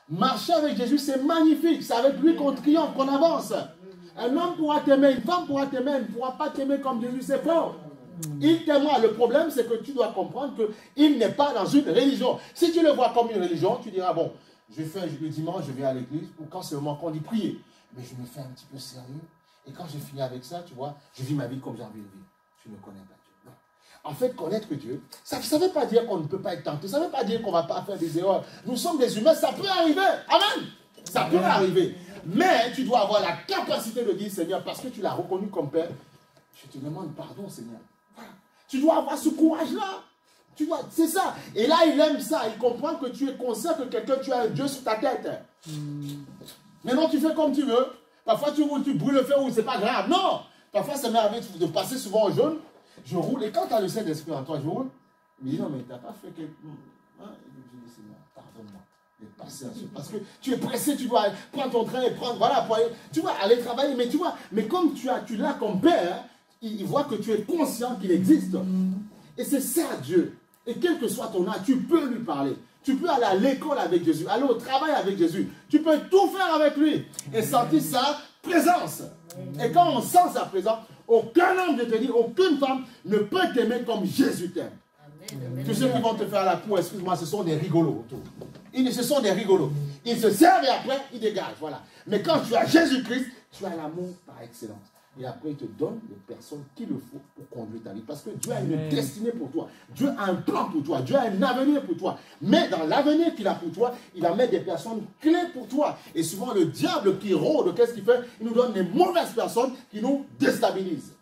Marcher avec Jésus, c'est magnifique. C'est avec lui qu'on triomphe, qu'on avance. Un homme pourra t'aimer, une femme pourra t'aimer, elle ne pourra pas t'aimer comme Jésus, c'est faux. Il t'aimera. Le problème, c'est que tu dois comprendre qu'il n'est pas dans une religion. Si tu le vois comme une religion, tu diras, bon, je fais le dimanche, je vais à l'église, ou quand c'est le moment qu'on dit prier. Mais je me fais un petit peu sérieux. Et quand j'ai fini avec ça, tu vois, je vis ma vie comme j'ai envie de vivre. Tu ne connais pas Dieu. Non. En fait, connaître Dieu, ça ne veut pas dire qu'on ne peut pas être tenté. Ça ne veut pas dire qu'on ne va pas faire des erreurs. Nous sommes des humains, ça peut arriver. Amen. Ça peut arriver. Mais tu dois avoir la capacité de dire, Seigneur, parce que tu l'as reconnu comme Père, je te demande pardon, Seigneur. Voilà. Tu dois avoir ce courage-là. C'est ça. Et là, il aime ça. Il comprend que tu es conscient que tu as un Dieu sur ta tête. Maintenant, tu fais comme tu veux. Parfois, tu roules, tu brûles le feu, ou c'est pas grave. Non. Parfois, ça m'est arrivé de passer souvent au jaune. Je roule. Et quand tu as le Saint-Esprit en toi, je roule. Il me dit, non, mais tu n'as pas fait quelque chose. Hein? Je dis, Seigneur, pardonne-moi. Parce que tu es pressé, tu dois prendre ton train et prendre, voilà, pour aller, tu vas aller travailler, mais tu vois, mais comme tu l'as comme Père, il voit que tu es conscient qu'il existe. Et c'est ça Dieu. Et quel que soit ton âge, tu peux lui parler. Tu peux aller à l'école avec Jésus, aller au travail avec Jésus. Tu peux tout faire avec lui et sentir sa présence. Et quand on sent sa présence, aucun homme, je te dis, aucune femme ne peut t'aimer comme Jésus t'aime. Tous ceux qui vont te faire la cour, excuse-moi, ce sont des rigolos autour. Ce sont des rigolos. Ils se servent et après, ils dégagent. Voilà. Mais quand tu as Jésus-Christ, tu as l'amour par excellence. Et après, il te donne les personnes qu'il le faut pour conduire ta vie. Parce que Dieu a une destinée pour toi. Dieu a un plan pour toi. Dieu a un avenir pour toi. Mais dans l'avenir qu'il a pour toi, il va mettre des personnes clés pour toi. Et souvent, le diable qui rôde, qu'est-ce qu'il fait? Il nous donne des mauvaises personnes qui nous déstabilisent.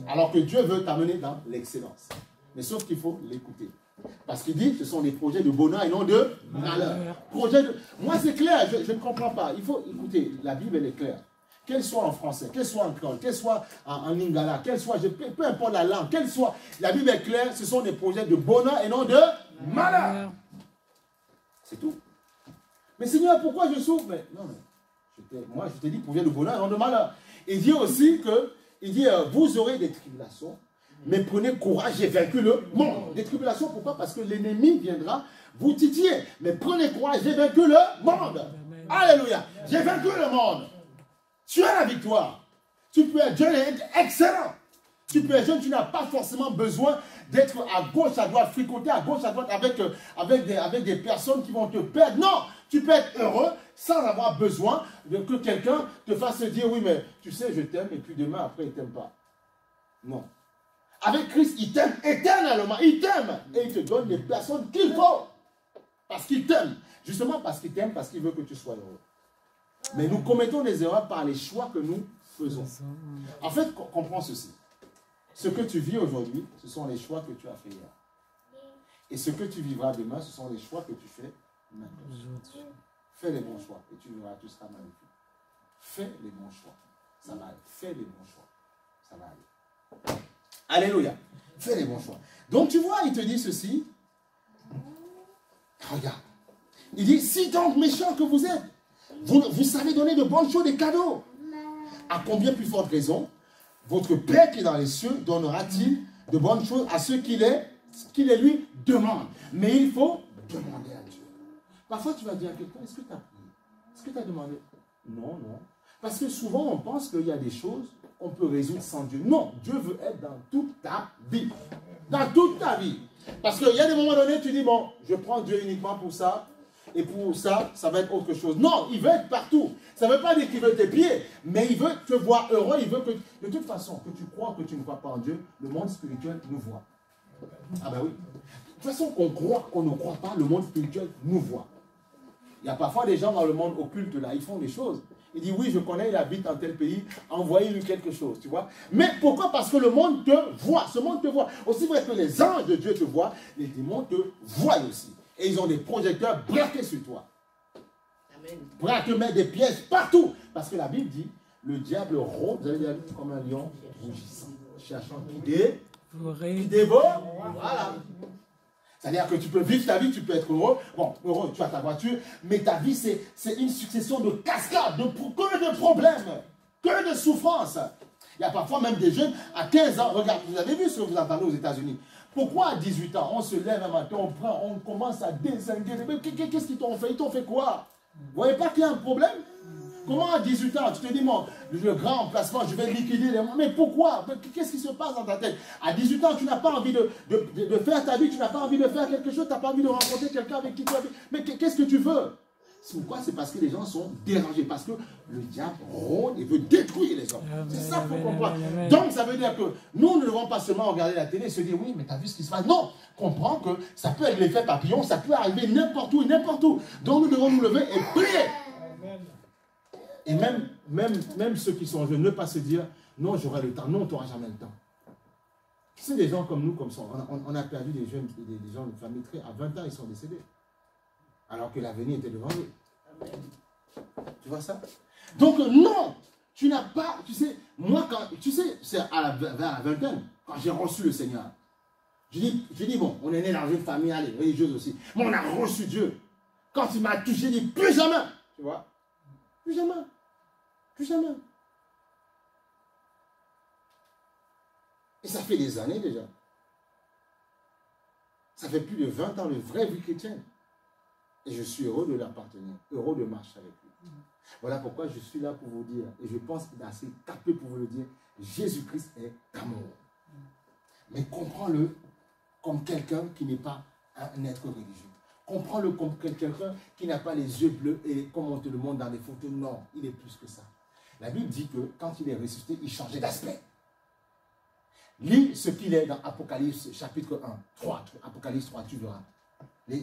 Alors que Dieu veut t'amener dans l'excellence. Mais sauf qu'il faut l'écouter. Parce qu'il dit, ce sont des projets de bonheur et non de malheur. Moi, c'est clair, je ne comprends pas. Il faut écouter, la Bible, elle est claire. Qu'elle soit en français, qu'elle soit en créole, qu'elle soit en lingala, qu'elle soit, peu importe la langue, qu'elle soit, la Bible est claire, ce sont des projets de bonheur et non de malheur. C'est tout. Mais Seigneur, pourquoi je souffre? Mais non, moi, je te dis projet de bonheur et non de malheur. Il dit aussi que, vous aurez des tribulations, mais prenez courage, j'ai vaincu le monde. Des tribulations, pourquoi? Parce que l'ennemi viendra vous titiller. Mais prenez courage, j'ai vaincu le monde. Alléluia. J'ai vaincu le monde. Tu as la victoire. Tu peux être jeune et être excellent. Tu peux être jeune, tu n'as pas forcément besoin d'être à gauche, à droite, fricoter à gauche, à droite avec des personnes qui vont te perdre. Non, tu peux être heureux sans avoir besoin que quelqu'un te fasse dire, oui, mais tu sais, je t'aime, et puis demain, après, il ne t'aime pas. Non. Avec Christ, il t'aime éternellement. Il t'aime. Et il te donne les personnes qu'il faut. Parce qu'il t'aime. Justement parce qu'il t'aime, parce qu'il veut que tu sois heureux. Mais nous commettons des erreurs par les choix que nous faisons. En fait, comprends ceci. Ce que tu vis aujourd'hui, ce sont les choix que tu as fait hier. Et ce que tu vivras demain, ce sont les choix que tu fais maintenant. Fais les bons choix et tu verras, tu seras magnifique. Fais les bons choix. Ça va aller. Fais les bons choix. Ça va aller. Alléluia. Fais les bons choix. Donc tu vois, il te dit ceci. Regarde. Il dit, si donc méchant que vous êtes, vous savez donner de bonnes choses, des cadeaux. À combien plus forte raison, votre Père qui est dans les cieux donnera-t-il de bonnes choses à ceux qui les lui demandent. Mais il faut demander à Dieu. Parfois tu vas dire à quelqu'un, est-ce que tu as prié? Est-ce que tu as demandé? Non, non. Parce que souvent on pense qu'il y a des choses qu'on peut résoudre sans Dieu. Non, Dieu veut être dans toute ta vie. Dans toute ta vie. Parce qu'il y a des moments donnés, tu dis, bon, je prends Dieu uniquement pour ça. Et pour ça, ça va être autre chose. Non, il veut être partout. Ça ne veut pas dire qu'il veut tes pieds, mais il veut te voir heureux. Il veut que, de toute façon, que tu crois que tu ne crois pas en Dieu, le monde spirituel nous voit. Ah ben oui. De toute façon, qu'on croit, qu'on ne croit pas, le monde spirituel nous voit. Il y a parfois des gens dans le monde occulte, là, ils font des choses. Il dit, oui, je connais, il habite dans tel pays, envoyez-lui quelque chose, tu vois. Mais pourquoi? Parce que le monde te voit, ce monde te voit. Aussi vrai que les anges de Dieu te voient, les démons te voient aussi. Et ils ont des projecteurs braqués sur toi. Amen. Prêts à te mettre des pièges partout. Parce que la Bible dit, le diable rôde, vous avez déjà vu, comme un lion rougissant, cherchant qui dévore. Voilà. C'est-à-dire que tu peux vivre ta vie, tu peux être heureux. Bon, heureux, tu as ta voiture, mais ta vie, c'est une succession de cascades, que de problèmes, que de souffrances. Il y a parfois même des jeunes à 15 ans. Regarde, vous avez vu ce que vous entendez aux États-Unis. Pourquoi à 18 ans, on se lève un matin, on commence à désinguer. Qu'est-ce qu'ils t'ont fait? Ils t'ont fait quoi? Vous voyez pas qu'il y a un problème? Comment à 18 ans, tu te dis, moi, le grand emplacement, je vais liquider les mois. Mais pourquoi? Qu'est-ce qui se passe dans ta tête? À 18 ans, tu n'as pas envie de faire ta vie, tu n'as pas envie de faire quelque chose, tu n'as pas envie de rencontrer quelqu'un avec qui tu as... Mais qu'est-ce que tu veux? C'est pourquoi? C'est parce que les gens sont dérangés, parce que le diable rôde et veut détruire les hommes. C'est ça qu'il faut comprendre. Donc, ça veut dire que nous ne devons pas seulement regarder la télé et se dire, oui, mais tu as vu ce qui se passe. Non, comprends que ça peut être l'effet papillon, ça peut arriver n'importe où et n'importe où. Donc, nous devons nous lever et prier. Et même ceux qui sont jeunes, ne pas se dire, non, j'aurai le temps. Non, tu n'auras jamais le temps. C'est des gens comme nous, comme ça. On a perdu des jeunes, des gens de famille très... À 20 ans, ils sont décédés. Alors que l'avenir était devant eux. Tu vois ça? Donc, non, tu n'as pas... Tu sais, moi, quand... Tu sais, c'est vers la vingtaine, quand j'ai reçu le Seigneur. Je dis, bon, on est né dans une famille, allez, religieuse aussi. Mais on a reçu Dieu. Quand il m'a touché, j'ai dit, plus jamais. Tu vois? Plus jamais. Plus jamais. Et ça fait des années déjà. Ça fait plus de 20 ans de vraie vie chrétienne. Et je suis heureux de l'appartenir, heureux de marcher avec lui. Voilà pourquoi je suis là pour vous dire, et je pense qu'il est assez capé pour vous le dire, Jésus-Christ est amour. Mais comprends-le comme quelqu'un qui n'est pas un être religieux. Comprends-le comme quelqu'un qui n'a pas les yeux bleus et comme on te le montre dans les photos. Non, il est plus que ça. La Bible dit que quand il est ressuscité, il changeait d'aspect. Lis ce qu'il est dans Apocalypse chapitre 1, 3, Apocalypse 3, tu verras.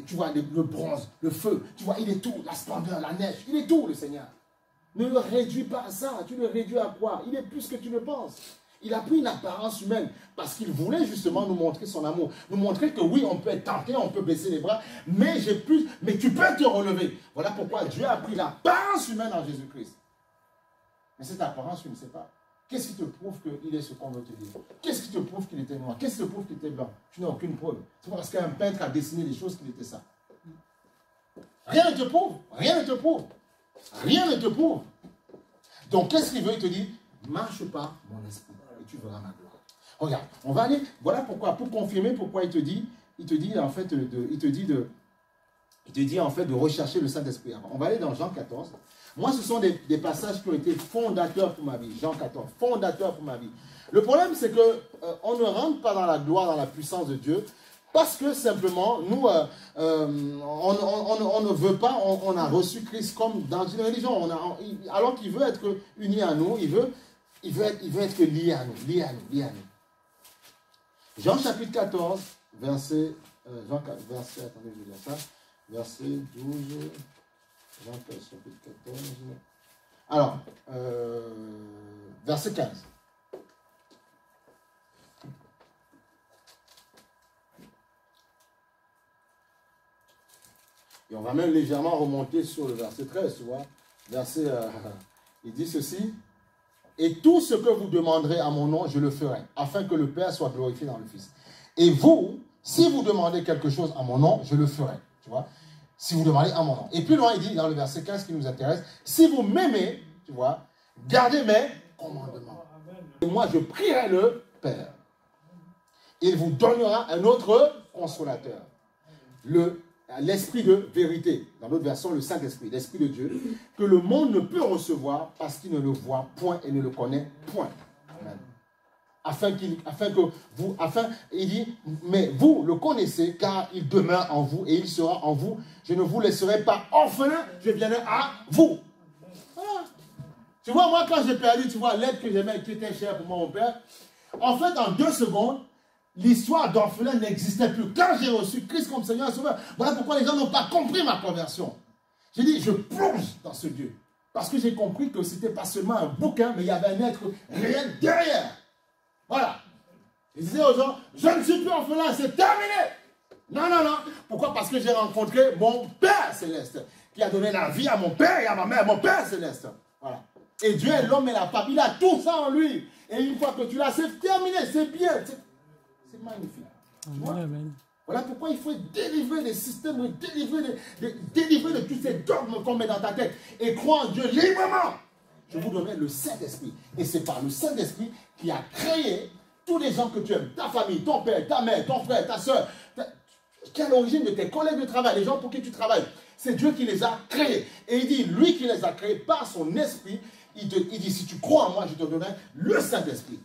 Tu vois le bronze, le feu, tu vois, il est tout, la splendeur, la neige, il est tout le Seigneur. Ne le réduis pas à ça, tu le réduis à quoi? Il est plus que tu le penses. Il a pris une apparence humaine parce qu'il voulait justement nous montrer son amour. Nous montrer que oui, on peut être tenté, on peut baisser les bras, mais tu peux te relever. Voilà pourquoi Dieu a pris l'apparence humaine en Jésus-Christ. Mais cette apparence, tu ne sais pas. Qu'est-ce qui te prouve qu'il est ce qu'on veut te dire? Qu'est-ce qui te prouve qu'il était noir? Qu'est-ce qui te prouve qu'il était blanc? Tu n'as aucune preuve. C'est parce qu'un peintre a dessiné les choses qu'il était ça. Rien ne te prouve. Rien ne te prouve. Rien ne te prouve. Donc, qu'est-ce qu'il veut? Il te dit, marche par mon esprit et tu verras ma gloire. Regarde, on va aller, voilà pourquoi, pour confirmer pourquoi il te dit en fait de rechercher le Saint-Esprit. On va aller dans Jean 14. Moi, ce sont des passages qui ont été fondateurs pour ma vie. Jean 14, fondateurs pour ma vie. Le problème, c'est qu'on ne rentre pas dans la gloire, dans la puissance de Dieu, parce que simplement, nous, on ne veut pas, on a reçu Christ comme dans une religion. Alors qu'il veut être uni à nous, il veut être lié à nous, lié à nous, lié à nous. Jean chapitre 14, verset 12, Jean chapitre 14, alors, verset 15. Et on va même légèrement remonter sur le verset 13, tu vois. Il dit ceci. Et tout ce que vous demanderez à mon nom, je le ferai, afin que le Père soit glorifié dans le Fils. Et vous, si vous demandez quelque chose à mon nom, je le ferai. Tu vois, si vous demandez à mon nom. Et plus loin, il dit, dans le verset 15 qui nous intéresse, si vous m'aimez, tu vois, gardez mes commandements. Et moi, je prierai le Père. Il vous donnera un autre consolateur. L'esprit de vérité, dans l'autre version, le Saint-Esprit, l'Esprit de Dieu, que le monde ne peut recevoir parce qu'il ne le voit point et ne le connaît point. Amen. Il dit, mais vous le connaissez car il demeure en vous et il sera en vous. Je ne vous laisserai pas orphelin, je viendrai à vous. Voilà. Tu vois, moi, quand j'ai perdu, tu vois, l'aide que j'aimais, qui était chère pour moi, mon père, en fait, en 2 secondes, l'histoire d'orphelin n'existait plus. Quand j'ai reçu Christ comme Seigneur et Sauveur, voilà pourquoi les gens n'ont pas compris ma conversion. J'ai dit, je plonge dans ce Dieu. Parce que j'ai compris que ce n'était pas seulement un bouquin, mais il y avait un être réel derrière. Voilà. Je disais aux gens, je ne suis plus orphelin, c'est terminé. Non, non, non. Pourquoi? Parce que j'ai rencontré mon Père Céleste, qui a donné la vie à mon Père et à ma mère, mon Père Céleste. Voilà. Et Dieu est l'homme et la femme. Il a tout ça en lui. Et une fois que tu l'as, c'est terminé, c'est bien. C'est magnifique. Amen. Voilà pourquoi il faut délivrer des systèmes, délivrer de tous ces dogmes qu'on met dans ta tête et croire en Dieu librement. Je vous donnerai le Saint-Esprit. Et c'est par le Saint-Esprit qui a créé tous les gens que tu aimes, ta famille, ton père, ta mère, ton frère, ta soeur, qui est à l'origine de tes collègues de travail, les gens pour qui tu travailles. C'est Dieu qui les a créés. Et il dit, lui qui les a créés par son esprit, il dit, si tu crois en moi, je te donnerai le Saint-Esprit.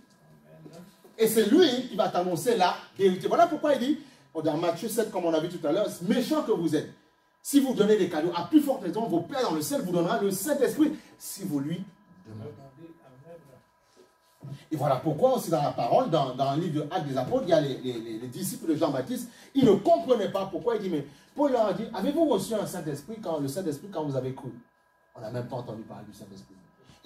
Et c'est lui qui va t'annoncer la vérité. Voilà pourquoi il dit, dans Matthieu 7, comme on a vu tout à l'heure, méchant que vous êtes. Si vous donnez des cadeaux, à plus forte raison, vos pères dans le ciel vous donnera le Saint-Esprit si vous lui demandez. Et voilà pourquoi aussi dans la parole, dans le livre de Actes des Apôtres, il y a les disciples de Jean-Baptiste, ils ne comprenaient pas pourquoi. Il dit, mais Paul leur a dit, avez-vous reçu un Saint-Esprit, le Saint-Esprit quand vous avez cru? On n'a même pas entendu parler du Saint-Esprit.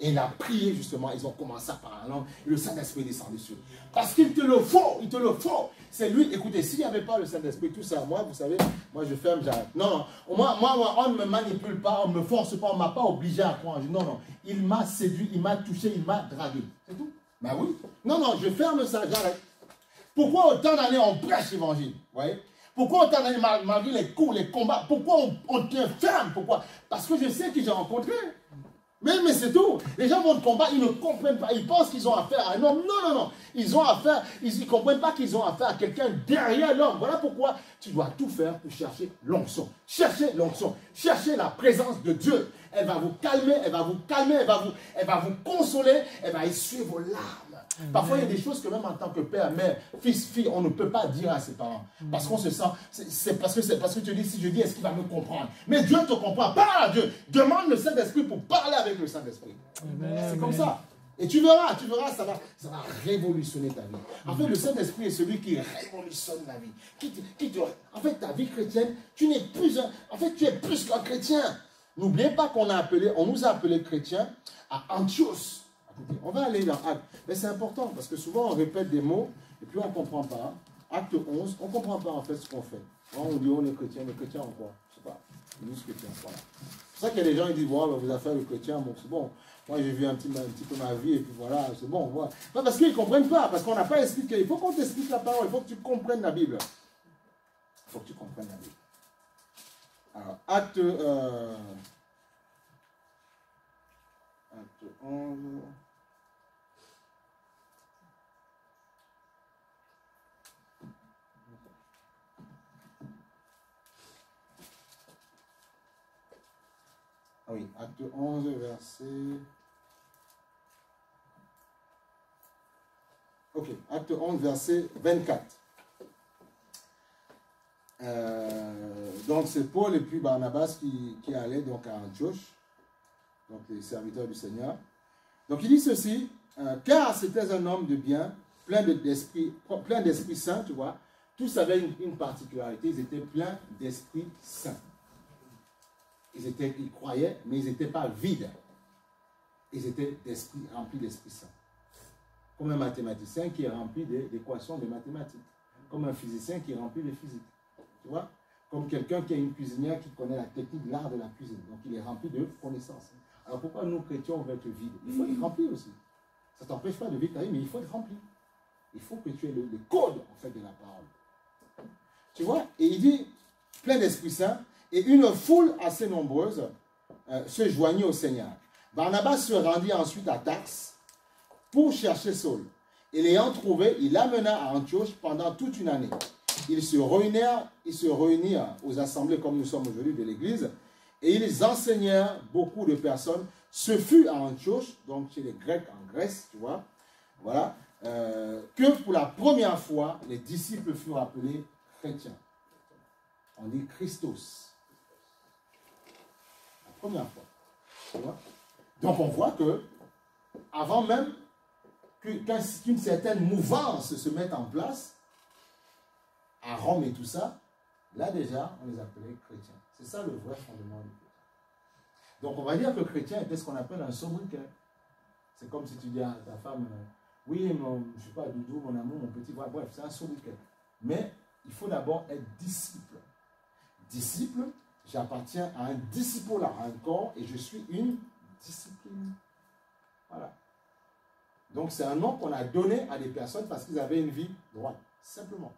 Et il a prié justement, ils ont commencé à parler en langue, et le Saint-Esprit est descendu sur eux. Parce qu'il te le faut, il te le faut. C'est lui, écoutez, s'il n'y avait pas le Saint-Esprit, tout ça, moi, vous savez, moi je ferme, j'arrête. Non, non, moi, on ne me manipule pas, on ne me force pas, on ne m'a pas obligé à croire. Non, non, il m'a séduit, il m'a touché, il m'a dragué. C'est tout. Ben oui. Non, non, je ferme ça, j'arrête. Pourquoi autant d'années on prêche l'évangile? Vous voyez? Pourquoi autant d'années, malgré les cours, les combats, pourquoi on tient ferme? Pourquoi? Parce que je sais qui j'ai rencontré. Mais c'est tout. Les gens vont de combat, ils ne comprennent pas. Ils pensent qu'ils ont affaire à un homme. Non, non, non. Ils ont affaire, ils ne comprennent pas qu'ils ont affaire à quelqu'un derrière l'homme. Voilà pourquoi tu dois tout faire pour chercher l'onction. Chercher l'onction. Chercher la présence de Dieu. Elle va vous calmer, elle va vous calmer, elle va vous consoler, elle va essuyer vos larmes. Parfois, il y a des choses que même en tant que père, mère, fils, fille, on ne peut pas dire à ses parents. Parce qu'on se sent, c'est parce que tu dis, si je dis, est-ce qu'il va me comprendre? Mais Dieu te comprend. Parle à Dieu. Demande le Saint-Esprit pour parler avec le Saint-Esprit. C'est comme ça. Et tu verras, ça va révolutionner ta vie. En fait, le Saint-Esprit est celui qui révolutionne la vie. En fait, ta vie chrétienne, tu n'es plus tu es plus qu'un chrétien. N'oubliez pas qu'on nous a appelés chrétiens à Antioche. On va aller dans Actes. Mais c'est important parce que souvent on répète des mots et puis on ne comprend pas. Acte 11, on ne comprend pas en fait ce qu'on fait. On dit on est chrétien, mais chrétien en quoi? Je ne sais pas. Nous, chrétiens, voilà. C'est pour ça qu'il y a des gens qui disent bon, vous affaires de chrétien, bon, c'est bon. Moi j'ai vu un petit peu ma vie et puis voilà, c'est bon. Voilà. Pas parce qu'ils ne comprennent pas, parce qu'on n'a pas expliqué. Il faut qu'on t'explique la parole, il faut que tu comprennes la Bible. Il faut que tu comprennes la Bible. Alors, Acte 11. Ah oui, Acte 11, verset... Ok, Acte 11, verset 24. Donc c'est Paul et puis Barnabas qui allaient donc à Antioche, donc les serviteurs du Seigneur. Donc il dit ceci, car c'était un homme de bien, plein d'Esprit Saint, tu vois. Tous avaient une particularité, ils étaient pleins d'Esprit Saint. Ils croyaient, mais ils n'étaient pas vides. Ils étaient remplis d'Esprit Saint. Comme un mathématicien qui est rempli d'équations de mathématiques. Comme un physicien qui est rempli de physique. Tu vois? Comme quelqu'un qui est une cuisinière qui connaît la technique, l'art de la cuisine. Donc il est rempli de connaissances. Alors pourquoi nous, chrétiens, on veut être vides? Il faut être rempli aussi. Ça ne t'empêche pas de vivre ta vie, mais il faut être rempli. Il faut que tu aies le code, en fait, de la parole. Tu vois? Et il dit, plein d'Esprit Saint, et une foule assez nombreuse se joignit au Seigneur. Barnabas se rendit ensuite à Tarse pour chercher Saul. Et l'ayant trouvé, il l'amena à Antioche pendant toute une année. Ils se réunirent aux assemblées comme nous sommes aujourd'hui de l'Église, et ils enseignèrent beaucoup de personnes. Ce fut à Antioche, donc chez les Grecs en Grèce, tu vois, voilà, que pour la première fois, les disciples furent appelés chrétiens. On dit Christos. La première fois. Tu vois? Donc on voit que, avant même qu'une certaine mouvance se mette en place, à Rome et tout ça, là déjà, on les appelait chrétiens. C'est ça le vrai fondement du chrétien. Donc on va dire que le chrétien était ce qu'on appelle un sobriquet. C'est comme si tu dis à ta femme, oui, je ne sais pas, Doudou, mon amour, mon petit, bref, c'est un sobriquet. Mais il faut d'abord être disciple. Disciple, j'appartiens à un disciple, à un corps, et je suis une discipline. Voilà. Donc c'est un nom qu'on a donné à des personnes parce qu'ils avaient une vie droite. Simplement.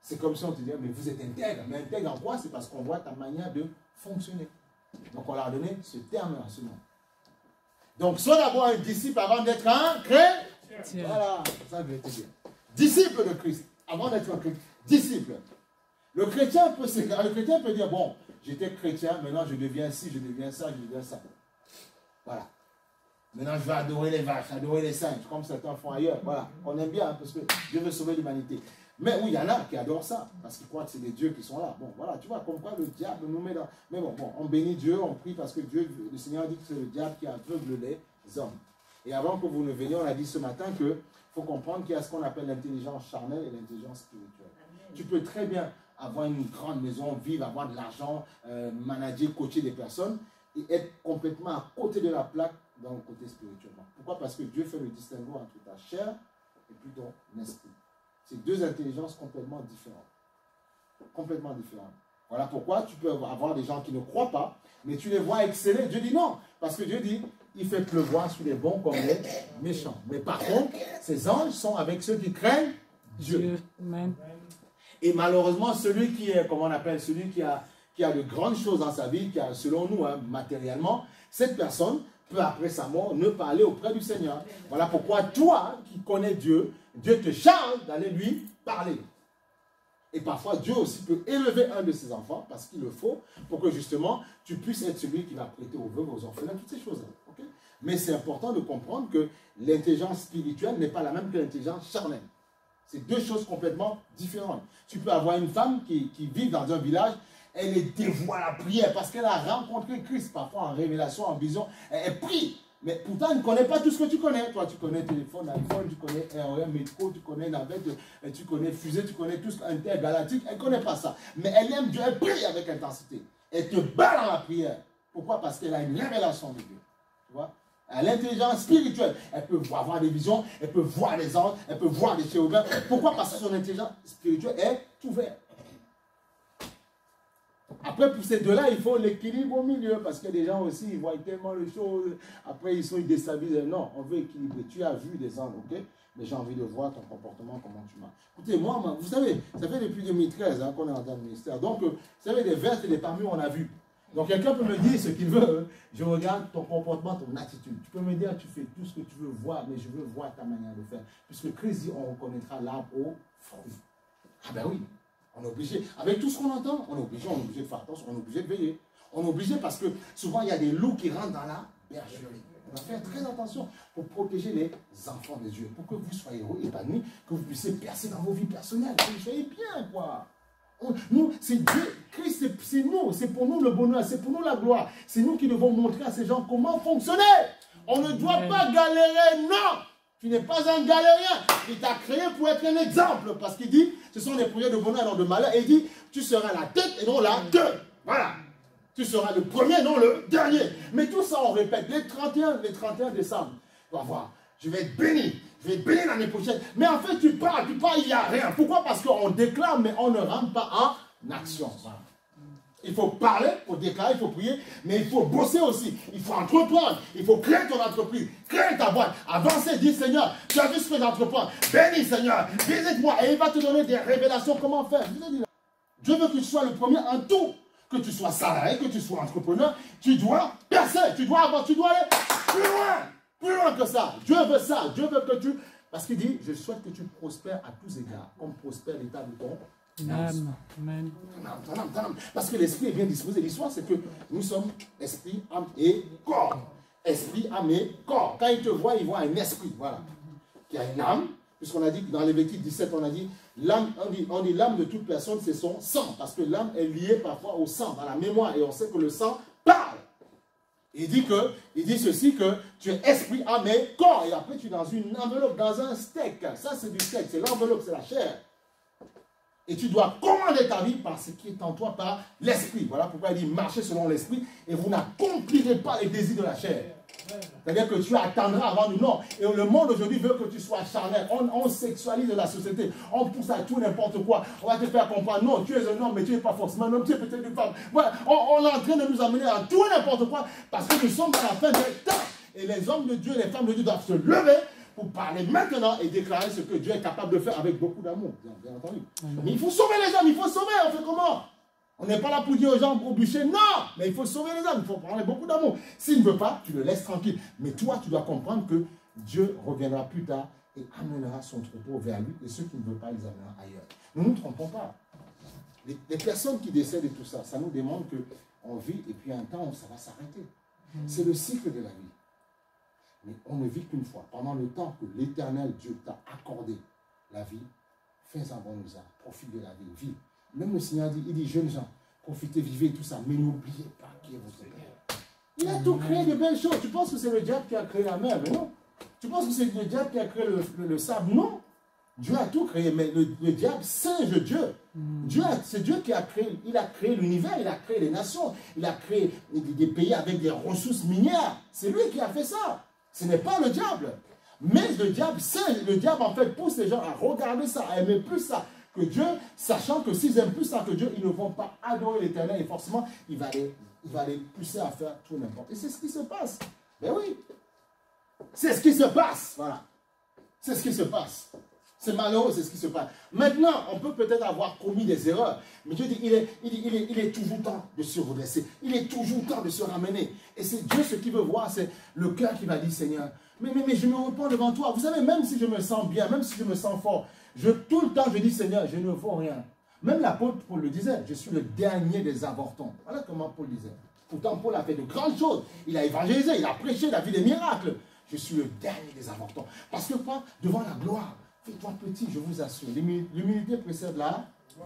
C'est comme si on te dit, mais vous êtes intègre. Mais intègre en quoi? C'est parce qu'on voit ta manière de fonctionner. Donc on leur a donné ce terme, ce nom. Donc sois d'abord un disciple avant d'être un chrétien. Voilà, ça veut dire. Disciple de Christ, avant d'être un chrétien. Disciple. Le chrétien peut dire, bon, j'étais chrétien, maintenant je deviens ci, je deviens ça, je deviens ça. Voilà. Maintenant, je vais adorer les vaches, adorer les singes, comme certains font ailleurs. Voilà. On aime bien, hein, parce que Dieu veut sauver l'humanité. Mais oui, il y en a qui adorent ça, parce qu'ils croient que c'est des dieux qui sont là. Bon, voilà, tu vois, comme quoi le diable nous met dans... Mais bon, on bénit Dieu, on prie, parce que Dieu, le Seigneur dit que c'est le diable qui aveugle les hommes. Et avant que vous ne veniez, on a dit ce matin qu'il faut comprendre qu'il y a ce qu'on appelle l'intelligence charnelle et l'intelligence spirituelle. Tu peux très bien avoir une grande maison, vivre, avoir de l'argent, manager, coacher des personnes, et être complètement à côté de la plaque dans le côté spirituel. Pourquoi? Parce que Dieu fait le distinguo entre ta chair et puis ton esprit. C'est deux intelligences complètement différentes. Complètement différentes. Voilà pourquoi tu peux avoir des gens qui ne croient pas, mais tu les vois exceller. Dieu dit non. Parce que Dieu dit, il fait pleuvoir sur les bons comme les méchants. Mais par contre, ces anges sont avec ceux qui craignent Dieu. Amen. Et malheureusement, celui qui est, comment on appelle, celui qui a de grandes choses dans sa vie, qui a, selon nous, hein, matériellement, cette personne peut, après sa mort, ne pas aller auprès du Seigneur. Voilà pourquoi toi, qui connais Dieu, Dieu te charge d'aller lui parler. Et parfois, Dieu aussi peut élever un de ses enfants, parce qu'il le faut, pour que justement, tu puisses être celui qui va prêter aux veuves, aux orphelins, toutes ces choses-là. Okay? Mais c'est important de comprendre que l'intelligence spirituelle n'est pas la même que l'intelligence charnelle. C'est deux choses complètement différentes. Tu peux avoir une femme qui vit dans un village, elle est dévouée à la prière parce qu'elle a rencontré Christ, parfois en révélation, en vision, elle prie. Mais pourtant, elle ne connaît pas tout ce que tu connais. Toi, tu connais téléphone, iPhone, tu connais REM, métro, tu connais navette, tu connais fusée, tu connais tout ce intergalactique. Elle ne connaît pas ça. Mais elle aime Dieu, elle prie avec intensité. Elle te bat dans la prière. Pourquoi? Parce qu'elle a une révélation de Dieu. Tu vois? À l'intelligence spirituelle, elle peut avoir des visions, elle peut voir les anges, elle peut voir les chérubins. Pourquoi? Parce que son intelligence spirituelle est ouverte. Après, pour ces deux-là, il faut l'équilibre au milieu, parce que les gens aussi, ils voient tellement les choses, après ils déstabilisés. Non, on veut équilibrer. Tu as vu des anges, ok? Mais j'ai envie de voir ton comportement, comment tu m'as. Écoutez, moi, vous savez, ça fait depuis 2013 hein, qu'on est dans le ministère. Donc, vous savez, des vertes et des parmi, on a vu. Donc, quelqu'un peut me dire ce qu'il veut. Je regarde ton comportement, ton attitude. Tu peux me dire, tu fais tout ce que tu veux voir, mais je veux voir ta manière de faire. Puisque Christ dit, on reconnaîtra l'arbre au fruit. Ah ben oui, on est obligé. Avec tout ce qu'on entend, on est obligé de faire attention, on est obligé de veiller. On est obligé parce que souvent, il y a des loups qui rentrent dans la bergerie. On va faire très attention pour protéger les enfants de Dieu. Pour que vous soyez épanouis, que vous puissiez percer dans vos vies personnelles. Que vous soyez bien, quoi. Nous, c'est Dieu, Christ, c'est nous, c'est pour nous le bonheur, c'est pour nous la gloire. C'est nous qui devons montrer à ces gens comment fonctionner. On ne doit pas galérer, non. Tu n'es pas un galérien. Il t'a créé pour être un exemple. Parce qu'il dit, ce sont des projets de bonheur et non de malheur. Et il dit, tu seras la tête et non la queue. Voilà. Tu seras le premier, non le dernier. Mais tout ça, on répète. Les 31 décembre, on va voir. Je vais être béni. Je vais être béni l'année prochaine. Mais en fait, tu parles, il n'y a rien. Pourquoi? Parce qu'on déclare, mais on ne rentre pas en action. Voilà. Il faut parler, il faut déclarer, il faut prier, mais il faut bosser aussi. Il faut entreprendre. Il faut créer ton entreprise, créer ta boîte, avancer, dis Seigneur, tu as vu ce que j'entreprends. Bénis Seigneur, visite-moi et il va te donner des révélations comment faire. Dieu veut que tu sois le premier en tout. Que tu sois salarié, que tu sois entrepreneur, tu dois percer, tu dois avancer, tu dois aller plus loin que ça. Dieu veut ça, Dieu veut que tu... Parce qu'il dit, je souhaite que tu prospères à tous égards, comme prospère l'état de ton âme. Amen. Parce que l'esprit est bien disposé. L'histoire, c'est que nous sommes esprit, âme et corps. Esprit, âme et corps. Quand il te voit, il voit un esprit, voilà. Qui a une âme, puisqu'on a dit que dans Lévitique 17, on a dit, l'âme, on dit l'âme de toute personne, c'est son sang. Parce que l'âme est liée parfois au sang, dans la mémoire. Et on sait que le sang parle. Il dit ceci, que tu es esprit, âme et corps. Et après, tu es dans une enveloppe, dans un steak. Ça, c'est du steak, c'est l'enveloppe, c'est la chair. Et tu dois commander ta vie par ce qui est en toi, par l'esprit. Voilà pourquoi il dit, marchez selon l'esprit et vous n'accomplirez pas les désirs de la chair. C'est-à-dire que tu attendras avant du non. Et le monde aujourd'hui veut que tu sois charnel. On sexualise la société. On pousse à tout n'importe quoi. On va te faire comprendre, non, tu es un homme, mais tu n'es pas forcément un homme, tu es peut-être une femme. Voilà. On est en train de nous amener à tout n'importe quoi parce que nous sommes dans la fin des temps. Et les hommes de Dieu, les femmes de Dieu doivent se lever pour parler maintenant et déclarer ce que Dieu est capable de faire avec beaucoup d'amour. Bien entendu. Mais il faut sauver les hommes, il faut sauver. On fait comment? On n'est pas là pour dire aux gens au bûcher, non, mais il faut sauver les hommes, il faut parler beaucoup d'amour. S'il ne veut pas, tu le laisses tranquille. Mais toi, tu dois comprendre que Dieu reviendra plus tard et amènera son troupeau vers lui. Et ceux qui ne veulent pas, ils amèneront ailleurs. Nous ne nous trompons pas. Les personnes qui décèdent et tout ça, ça nous démontre qu'on vit et puis un temps, ça va s'arrêter. C'est le cycle de la vie. Mais on ne vit qu'une fois. Pendant le temps que l'Éternel Dieu t'a accordé la vie, fais un bon usage, profite de la vie, vis. Même le Seigneur dit, il dit, jeunes gens, profitez, vivez tout ça, mais n'oubliez pas qui est votre Père. Il a tout créé de belles choses. Tu penses que c'est le diable qui a créé la mer? Mais non. Tu penses que c'est le diable qui a créé le sable? Non. Dieu a tout créé, mais le diable singe Dieu. C'est Dieu qui a créé, il a créé l'univers, il a créé les nations, il a créé des pays avec des ressources minières. C'est lui qui a fait ça. Ce n'est pas le diable. Mais le diable singe, le diable en fait pousse les gens à regarder ça, à aimer plus ça que Dieu, sachant que s'ils aiment plus ça que Dieu, ils ne vont pas adorer l'Éternel et forcément, il va les pousser à faire tout n'importe. Et c'est ce qui se passe. Ben oui. C'est ce qui se passe. Voilà. C'est ce qui se passe. C'est malheureux, c'est ce qui se passe. Maintenant, on peut peut-être avoir commis des erreurs, mais Dieu dit, il est toujours temps de se redresser. Il est toujours temps de se ramener. Et c'est Dieu, ce qu'il veut voir, c'est le cœur qui va dire, Seigneur, mais je me repens devant toi. Vous savez, même si je me sens bien, même si je me sens fort, tout le temps, je dis, Seigneur, je ne vaux rien. Même l'apôtre Paul le disait, je suis le dernier des avortons. Voilà comment Paul disait. Pourtant, Paul a fait de grandes choses. Il a évangélisé, il a prêché, il a vu des miracles. Je suis le dernier des avortons. Parce que quoi? Devant la gloire, fais-toi petit, je vous assure. L'humilité précède la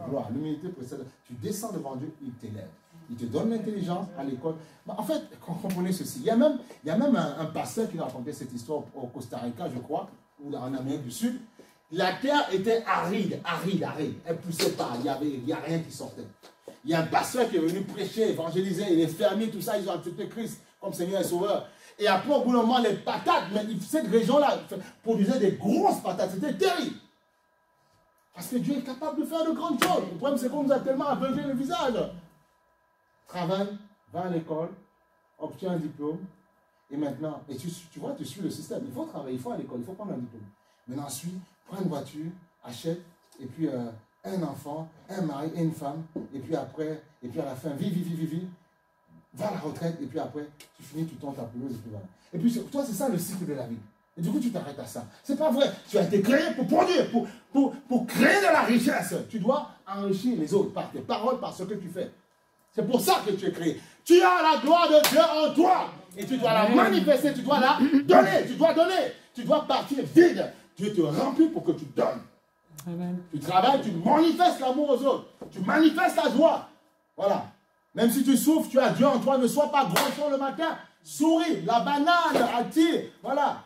gloire. L'humilité précède. Tu descends devant Dieu, il t'élève. Il te donne l'intelligence à l'école. En fait, comprenez ceci. Il y a même un pasteur qui racontait cette histoire au Costa Rica, je crois, ou en Amérique du Sud. La terre était aride. Elle ne poussait pas. Il n'y a rien qui sortait. Il y a un pasteur qui est venu prêcher, évangéliser, et les fermiers, tout ça, ils ont accepté Christ comme Seigneur et Sauveur. Et après, au bout d'un moment, les patates, mais cette région-là produisait des grosses patates. C'était terrible. Parce que Dieu est capable de faire de grandes choses. Le problème, c'est qu'on nous a tellement aveuglé le visage. Travaille, va à l'école, obtiens un diplôme, et maintenant, et tu vois, tu suis le système. Il faut travailler, il faut aller à l'école, il faut prendre un diplôme. Maintenant, ensuite, prends une voiture, achète, et puis un enfant, un mari et une femme, et puis après, et puis à la fin, vis. Va à la retraite, et puis après, tu finis, tu tombes ta pelouse, et puis voilà. Et puis, toi, c'est ça le cycle de la vie. Et du coup, tu t'arrêtes à ça. C'est pas vrai. Tu as été créé pour produire, pour créer de la richesse. Tu dois enrichir les autres par tes paroles, par ce que tu fais. C'est pour ça que tu es créé. Tu as la gloire de Dieu en toi. Et tu dois la manifester, tu dois la donner. Tu dois donner. Tu dois partir vide. Dieu te remplit pour que tu donnes. Amen. Tu travailles, tu manifestes l'amour aux autres. Tu manifestes la joie. Voilà. Même si tu souffres, tu as Dieu en toi. Ne sois pas gronchon le matin. Souris, la banane attire. Voilà.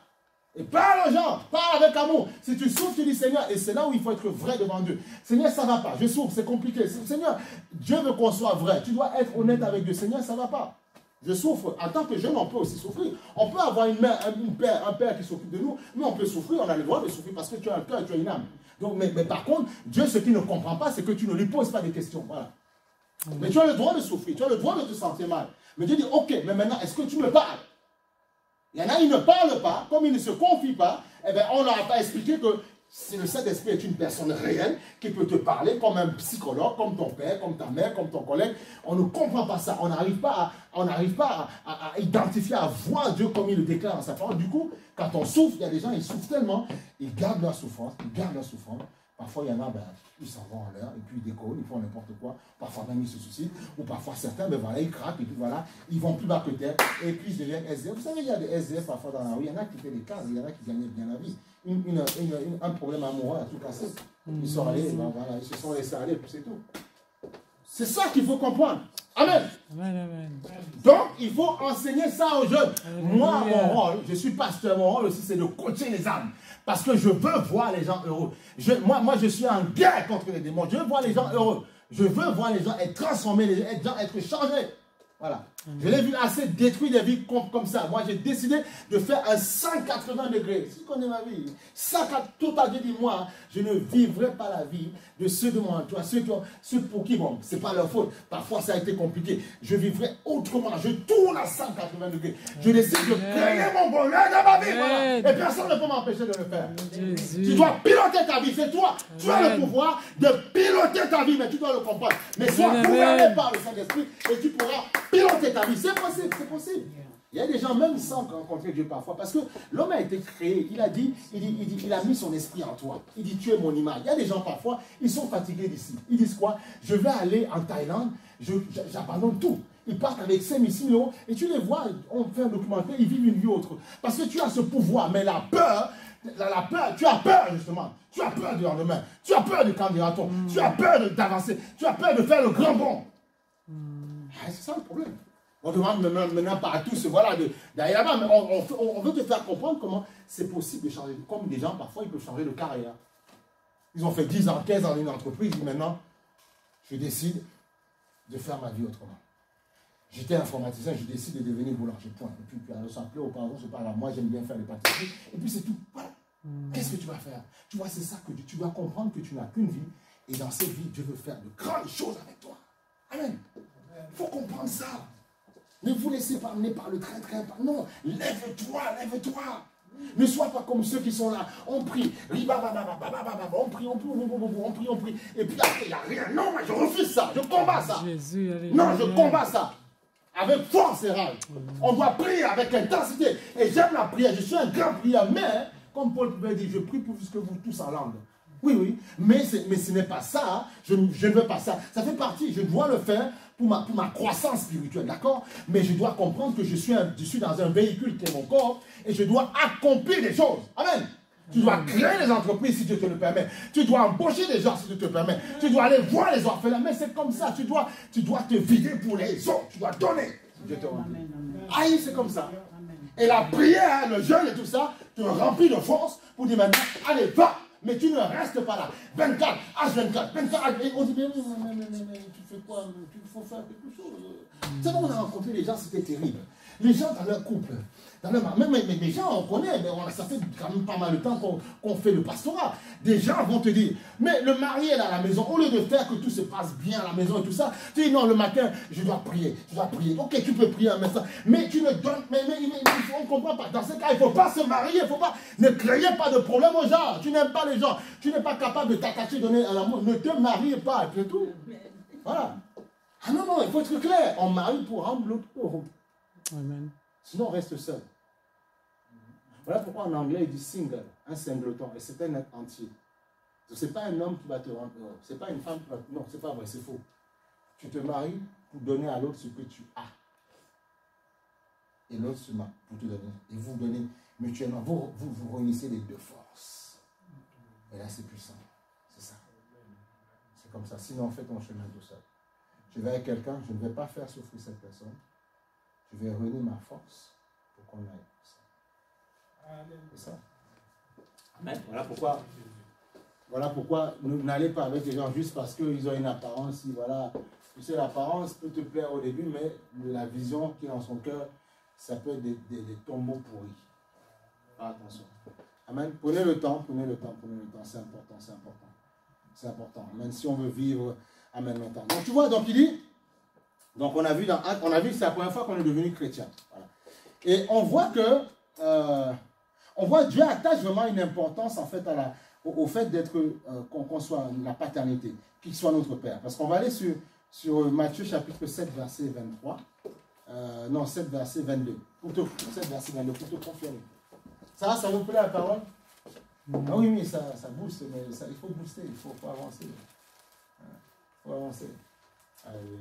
Et parle aux gens, parle avec amour. Si tu souffres, tu dis Seigneur, et c'est là où il faut être vrai devant Dieu. Seigneur, ça ne va pas, je souffre, c'est compliqué. Seigneur, Dieu veut qu'on soit vrai. Tu dois être honnête avec Dieu. Seigneur, ça ne va pas. Je souffre. En tant que jeune, on peut aussi souffrir. On peut avoir un père qui s'occupe de nous, mais on peut souffrir, on a le droit de souffrir parce que tu as un cœur et tu as une âme. Donc, mais par contre, Dieu, ce qu'il ne comprend pas, c'est que tu ne lui poses pas des questions. Voilà. Mais tu as le droit de souffrir, tu as le droit de te sentir mal. Mais Dieu dit, ok, mais maintenant, est-ce que tu me parles? Il y en a, ils ne parlent pas, comme ils ne se confient pas, eh bien, on n'aura pas expliqué que si le Saint-Esprit est une personne réelle qui peut te parler comme un psychologue, comme ton père, comme ta mère, comme ton collègue. On ne comprend pas ça. On n'arrive pas à identifier, à voir Dieu comme il le déclare dans sa parole. Du coup, quand on souffre, il y a des gens, ils souffrent tellement, ils gardent leur souffrance, Parfois, il y en a, ils s'en vont en l'air, et puis ils décollent, ils font n'importe quoi. Parfois, même ils se suicident. Ou parfois, certains, voilà, ils craquent, et puis voilà, ils vont plus bas que terre, et puis ils deviennent SDF. Vous savez, il y a des SDF parfois dans la rue. Il y en a qui étaient des cases, il y en a qui gagnaient bien la vie. Un problème amoureux a tout cassé. Ils sont allés, voilà, ils se sont laissés aller, puis c'est tout. C'est ça qu'il faut comprendre. Amen. Amen. Donc, il faut enseigner ça aux jeunes. Moi, mon rôle, je suis pasteur, mon rôle aussi, c'est de coacher les âmes. Parce que je veux voir les gens heureux. Moi, je suis en guerre contre les démons. Je veux voir les gens heureux. Je veux voir les gens être transformés, les gens être changés. Voilà. Je l'ai vu assez détruire des vies comme ça. Moi, j'ai décidé de faire un 180 degrés. Si tu connais ma vie, tout à Dieu dit, moi, je ne vivrai pas la vie de ceux de mon entourage, ceux pour qui, bon, ce n'est pas leur faute. Parfois, ça a été compliqué. Je vivrai autrement. Je tourne à 180 degrés. Je décide de créer mon bonheur dans ma vie. Voilà. Et personne ne peut m'empêcher de le faire. Tu dois piloter ta vie. C'est toi. Tu as le pouvoir de piloter ta vie, mais tu dois le comprendre. Mais sois gouverné par le Saint-Esprit et tu pourras piloter ta vie. C'est possible, c'est possible. Il y a des gens même sans rencontrer Dieu parfois, parce que l'homme a été créé, il a dit, il a mis son esprit en toi. Il dit, tu es mon image. Il y a des gens parfois, ils sont fatigués d'ici. Ils disent quoi? Je vais aller en Thaïlande, j'abandonne tout. Ils partent avec 5 000 euros et tu les vois, on fait un documentaire, ils vivent une vie autre. Parce que tu as ce pouvoir, mais la peur, tu as peur justement. Tu as peur du lendemain. Tu as peur du candidaton. Tu as peur d'avancer. Tu as peur de faire le grand bond. C'est ça le problème. On demande maintenant pas à tous, voilà, d'aller là-bas, mais on veut te faire comprendre comment c'est possible de changer. Comme des gens, parfois, ils peuvent changer de carrière. Ils ont fait 10 ans, 15 ans dans une entreprise, ils disent maintenant, je décide de faire ma vie autrement. J'étais informaticien, je décide de devenir boulanger, point. Et puis, on s'appelait auparavant, je parle à moi, j'aime bien faire les pâtisseries, et puis c'est tout. Voilà. Qu'est-ce que tu vas faire? Tu vois, c'est ça que tu dois comprendre que tu n'as qu'une vie, et dans cette vie, Dieu veut faire de grandes choses avec toi. Amen. Il faut comprendre ça. Ne vous laissez pas amener par le train-train. Non, lève-toi, lève-toi. Ne sois pas comme ceux qui sont là. On prie. On prie. Et puis après, il n'y a rien. Non, moi, je refuse ça. Je combats ça. Non, je combats ça. Avec force et rage. On doit prier avec intensité. Et j'aime la prière. Je suis un grand prieur. Mais, comme Paul pouvait dire, je prie pour que vous tous en langue. Oui, oui. Mais ce n'est pas ça. Je ne veux pas ça. Ça fait partie. Je dois le faire pour ma croissance spirituelle, d'accord? Mais je dois comprendre que je suis dans un véhicule qui est mon corps et je dois accomplir des choses. Amen. Tu dois créer des entreprises si Dieu te le permet. Tu dois embaucher des gens si Dieu te le permet. Tu dois aller voir les orphelins. Mais c'est comme ça. Tu dois te vider pour les autres. Tu dois donner. Dieu te remplit. Aïe, c'est comme ça. Et la prière, le jeûne et tout ça, te remplit de force pour dire maintenant, allez, va. Mais tu ne restes pas là. 24, H24, 24, et on dit, mais tu fais quoi? Il faut faire quelque chose. C'est bon, on a rencontré les gens, c'était terrible. Les gens dans leur couple, même les gens, on connaît, mais ça fait quand même pas mal de temps qu'on fait le pastorat. Des gens vont te dire, mais le mari est à la maison, au lieu de faire que tout se passe bien à la maison et tout ça, tu dis non, le matin, je dois prier. Ok, tu peux prier un médecin, mais tu ne donnes, on ne comprend pas. Dans ce cas, il ne faut pas se marier, il faut pas, ne créez pas de problème aux gens. Tu n'aimes pas les gens, tu n'es pas capable de t'attacher, donner un amour, ne te marie pas, c'est tout. Voilà. Ah non, il faut être clair, on marie pour rendre l'autre heureux. Amen. Sinon, on reste seul. Voilà pourquoi en anglais, il dit single, un singleton, et c'est un être entier. Ce n'est pas un homme qui va te rendre heureux, ce n'est pas une femme qui va... Non, ce n'est pas vrai, c'est faux. Tu te maries pour donner à l'autre ce que tu as. Et l'autre se marie pour te donner. Et vous donnez mutuellement, vous réunissez les deux forces. Et là, c'est puissant. C'est ça. C'est comme ça. Sinon, fais ton chemin tout seul. Je vais avec quelqu'un, je ne vais pas faire souffrir cette personne. Je vais réunir ma force pour qu'on aille. C'est ça. Amen. Voilà pourquoi n'allez pas avec les gens juste parce qu'ils ont une apparence. Voilà. Tu sais, l'apparence peut te plaire au début, mais la vision qui est dans son cœur, ça peut être des tombeaux pourris. Attention. Amen. Prenez le temps. C'est important. C'est important. Amen. Si on veut vivre, amen, longtemps. Donc tu vois, donc il dit. Donc on a vu c'est la première fois qu'on est devenu chrétien. Voilà. Et on voit que Dieu attache vraiment une importance en fait au fait d'être qu'on soit la paternité, qu'il soit notre Père. Parce qu'on va aller sur Matthieu chapitre 7 verset 23. Non, 7 verset 22. 7 verset 22 pour te confirmer. Ça vous plaît la parole? Ah oui, ça booste, mais il faut booster, il faut avancer. Il faut avancer. Alléluia.